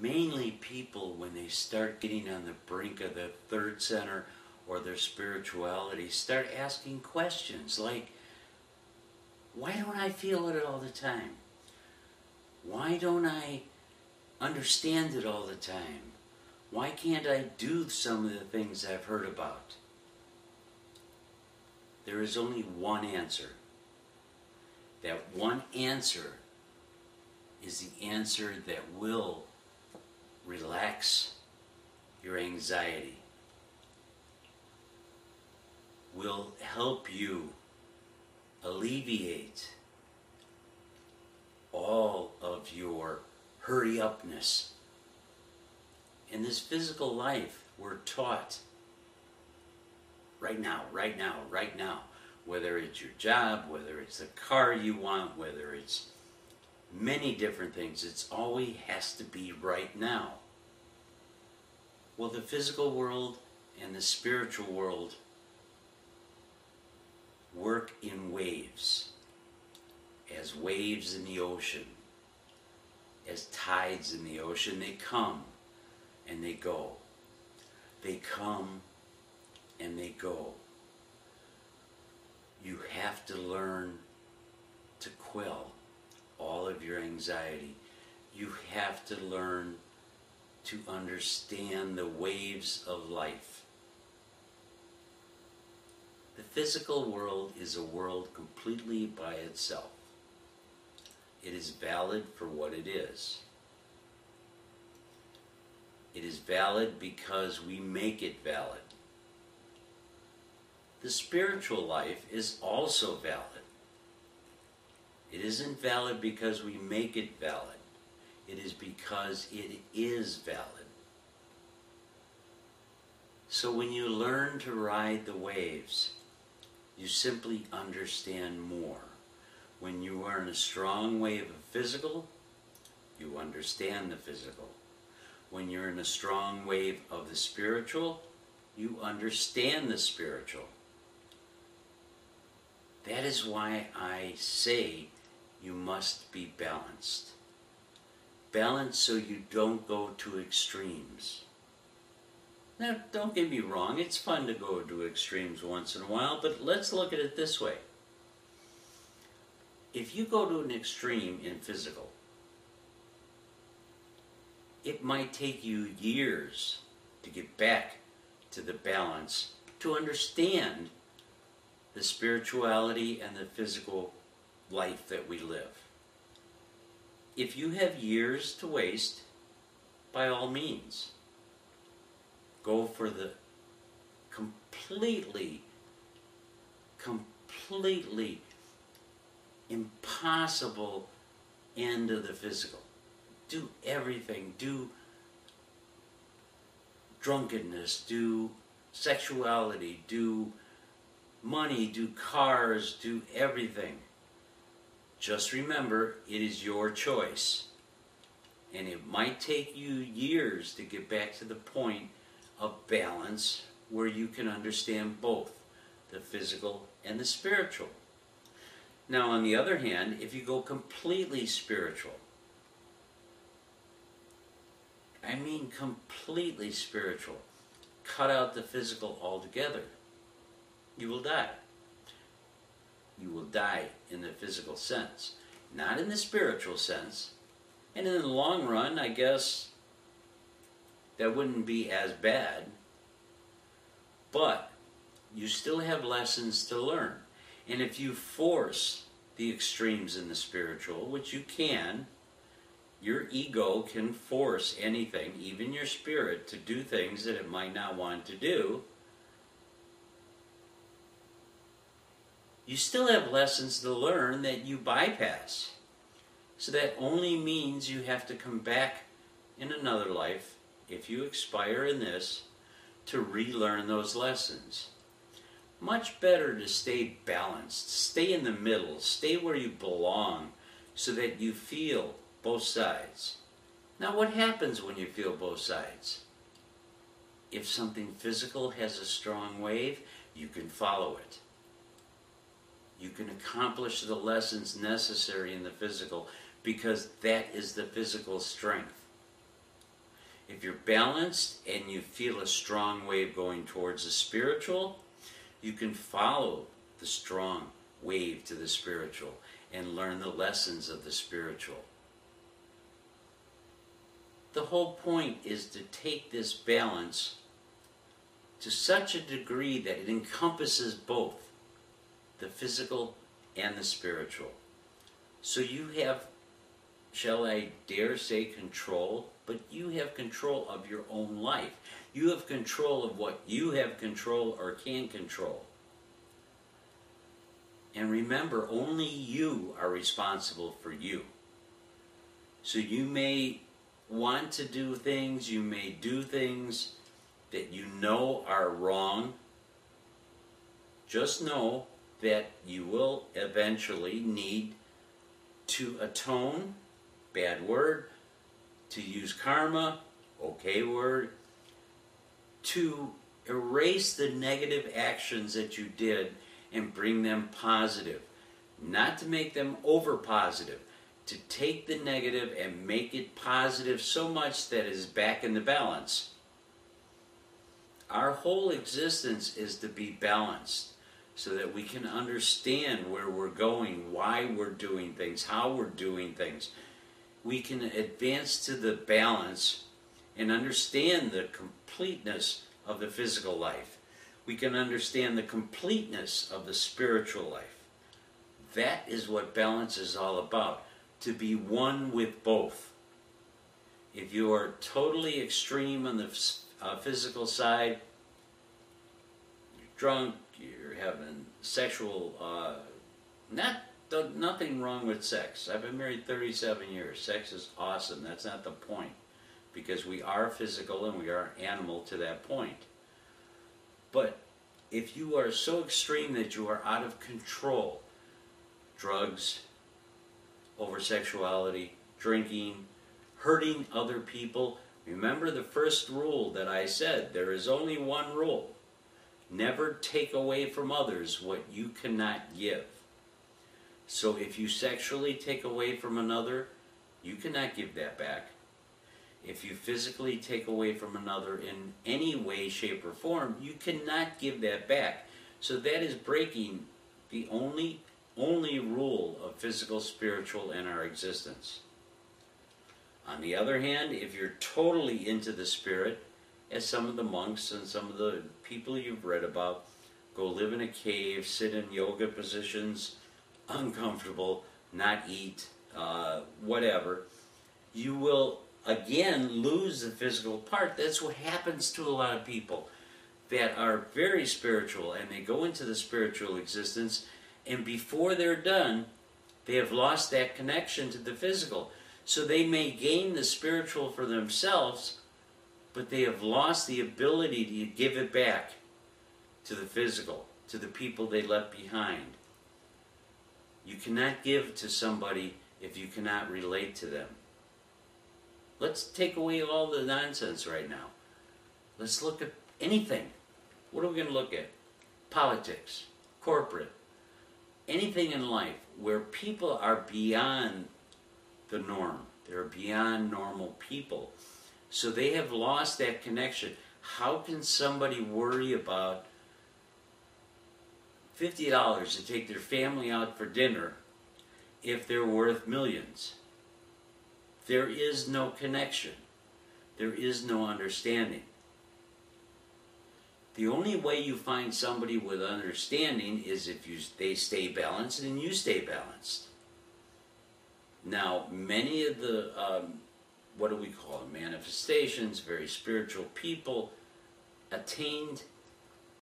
Mainly people, when they start getting on the brink of the third center or their spirituality, start asking questions like, why don't I feel it all the time? Why don't I understand it all the time? Why can't I do some of the things I've heard about? There is only one answer. That one answer is the answer that will relax your anxiety, will help you alleviate all of your hurry-upness. In this physical life, we're taught right now, right now, right now, whether it's your job, whether it's the car you want, whether it's many different things, it's always has to be right now. Well, the physical world and the spiritual world work in waves, as waves in the ocean, as tides in the ocean. They come and they go. They come and they go. You have to learn to quell all of your anxiety. You have to learn to understand the waves of life. The physical world is a world completely by itself. It is valid for what it is. It is valid because we make it valid. The spiritual life is also valid. It isn't valid because we make it valid. It is because it is valid. So when you learn to ride the waves, you simply understand more. When you are in a strong wave of physical, you understand the physical. When you're in a strong wave of the spiritual, you understand the spiritual. That is why I say you must be balanced. Balanced so you don't go to extremes. Now, don't get me wrong, it's fun to go to extremes once in a while, but let's look at it this way. If you go to an extreme in physical, it might take you years to get back to the balance, to understand the spirituality and the physical life that we live. If you have years to waste, by all means, go for the completely impossible end of the physical. Do everything. Do drunkenness, do sexuality, do money, do cars, do everything. Just remember, it is your choice. And it might take you years to get back to the point of balance where you can understand both the physical and the spiritual. Now, on the other hand, if you go completely spiritual, I mean completely spiritual, cut out the physical altogether, you will die. You will die in the physical sense, not in the spiritual sense. And in the long run, I guess that wouldn't be as bad, but you still have lessons to learn. And if you force the extremes in the spiritual, which you can, your ego can force anything, even your spirit, to do things that it might not want to do. You still have lessons to learn that you bypass. So that only means you have to come back in another life, if you expire in this, to relearn those lessons. Much better to stay balanced, stay in the middle, stay where you belong, so that you feel both sides. Now, what happens when you feel both sides? If something physical has a strong wave, you can follow it. You can accomplish the lessons necessary in the physical because that is the physical strength. If you're balanced and you feel a strong wave going towards the spiritual, you can follow the strong wave to the spiritual and learn the lessons of the spiritual. The whole point is to take this balance to such a degree that it encompasses both the physical and the spiritual. So you have, shall I dare say, control, but you have control of your own life. You have control of what you have control or can control. And remember, only you are responsible for you. So you may want to do things, you may do things that you know are wrong. Just know that you will eventually need to atone, bad word, to use karma, okay word, to erase the negative actions that you did and bring them positive. Not to make them over positive, to take the negative and make it positive so much that it is back in the balance. Our whole existence is to be balanced so that we can understand where we're going, why we're doing things, how we're doing things. We can advance to the balance and understand the completeness of the physical life. We can understand the completeness of the spiritual life. That is what balance is all about, to be one with both. If you are totally extreme on the physical side, you're drunk, you're having sexual, nothing wrong with sex. I've been married 37 years. Sex is awesome. That's not the point, because we are physical and we are animal to that point. But if you are so extreme that you are out of control, drugs, over-sexuality, drinking, hurting other people, remember the first rule that I said, there is only one rule. Never take away from others what you cannot give. So if you sexually take away from another, you cannot give that back. If you physically take away from another in any way, shape, or form, you cannot give that back. So that is breaking the only rule of physical, spiritual, and our existence. On the other hand, if you're totally into the spirit, as some of the monks and some of the people you've read about, go live in a cave, sit in yoga positions, uncomfortable, not eat, whatever, you will again lose the physical part. That's what happens to a lot of people that are very spiritual, and they go into the spiritual existence, and before they're done, they have lost that connection to the physical. So they may gain the spiritual for themselves, but they have lost the ability to give it back to the physical, to the people they left behind. You cannot give to somebody if you cannot relate to them. Let's take away all the nonsense right now. Let's look at anything. What are we going to look at? Politics, corporate, anything in life where people are beyond the norm. They're beyond normal people. So they have lost that connection. How can somebody worry about $50 to take their family out for dinner if they're worth millions? There is no connection. There is no understanding. The only way you find somebody with understanding is if they stay balanced and you stay balanced. Now, many of the, what do we call them, manifestations, very spiritual people, attained